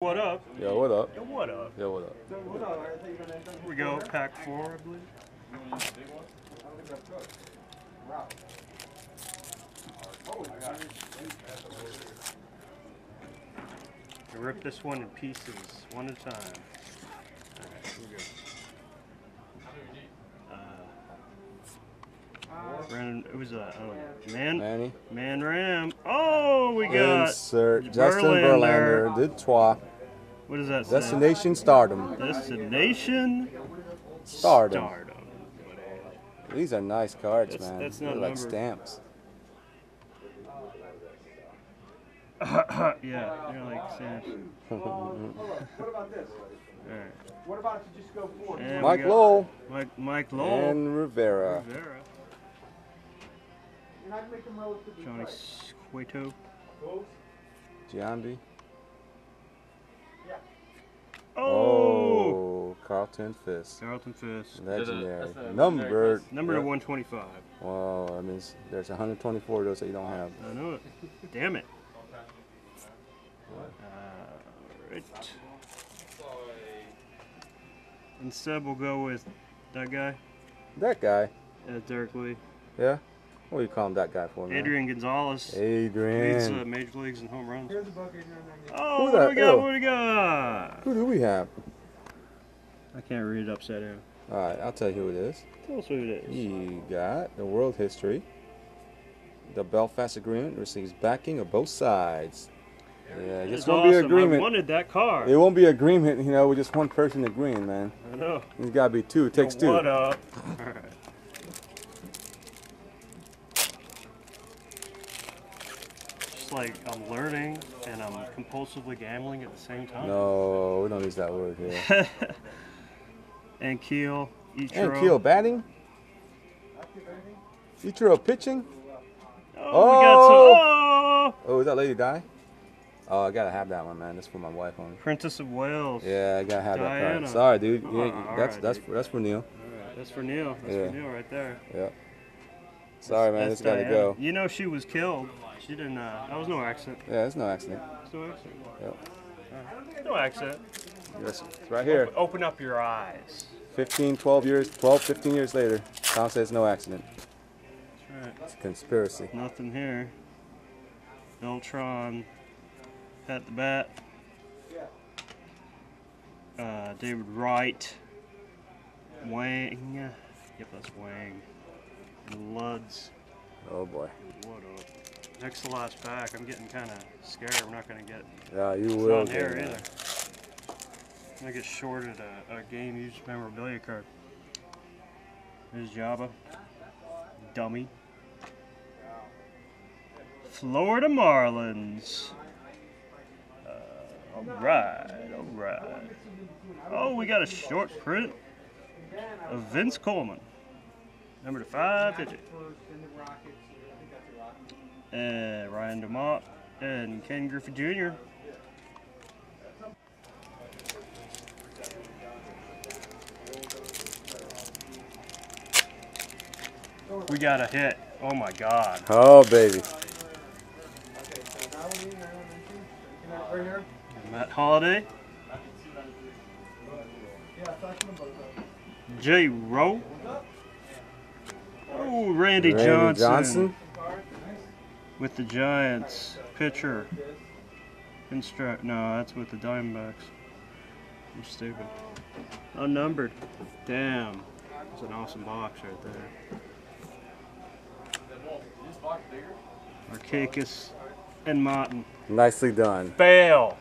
What up? Yo, what up? Yo, what up? Yo, what up? Here we go, pack 4, I believe. I rip this one in pieces, one at a time. Alright, here we go. Brandon, it was a Manny. Man Ram. Oh, we got Insert Justin Verlander. De Trois. What does that say? Destination Stardom. Destination Stardom. These are nice cards, man. That's They're not like numbered. stamps. Yeah, they're like stamps. What about this? Alright. What about to just go forward? And Mike we got Lowell Mike Lowell. and Rivera. And I'd make them relatively Johnny fresh. Cueto. Giambi. Oh! Carlton Fisk. Carlton Fisk. Legendary. Numbered. Number to 125. Wow, that means there's 124 of those that you don't have. I know it. Damn it. Right. Instead, we'll go with that guy. That guy. Derek Lee. Yeah? What do you call him that guy for, man? Adrian Gonzalez. Adrian. Leads Major Leagues in home runs. Here's a buck, Adrian. Oh, Who what do that? we got? What do we got? Who do we have? I can't read it upside down. Alright, I'll tell you who it is. Tell us who it is. You got the world history. The Belfast Agreement receives backing of both sides. Yeah, It's just won't be awesome. agreement. I wanted that car. It won't be agreement, you know, with just one person agreeing, man. I know. There's got to be two. It takes two. What up? All right. Just like I'm learning and I'm compulsively gambling at the same time. No, we don't use that word here. And Keel, Ichiro. And Keel batting. Ichiro pitching. Oh, we got some. Oh, is that Lady Di? Oh, I gotta have that one, man. That's for my wife only. Princess of Wales. Yeah, I gotta have that Diana. card. Sorry, dude. Oh, Yeah, all that's right, that's dude. that's for Neil. All right, that's for Neil. That's Yeah. for Neil right there. Yeah. Sorry, man. That's It's gotta Diana. go. You know she was killed. She didn't. That was no accident. Yeah, it's no accident. It's no accident. Yep. No accident. It's right here. Open up your eyes. 15 years later, Tom says no accident. That's right. It's a conspiracy. Nothing here. Beltron at the bat. David Wright. Wang. Yep, that's Wang. And Luds. Oh boy. What up? Next to last pack. I'm getting kind of scared. We're not going to get Yeah, you it's will. not here get either. that. I'm going to get shorted a game used memorabilia card. There's Jabba. Dummy. Florida Marlins. Alright, alright. Oh, we got a short print of Vince Coleman. Number to 5 digit. And Ryan DeMott and Ken Griffey Jr. We got a hit. Oh my God. Oh baby. Right here? Matt Holliday. J. Rowe. Oh, Randy Johnson. With the Giants. Pitcher. Instruct. No, that's with the Diamondbacks. I'm stupid. Unnumbered. Damn. That's an awesome box right there. Markakis and Martin. Nicely done. Fail.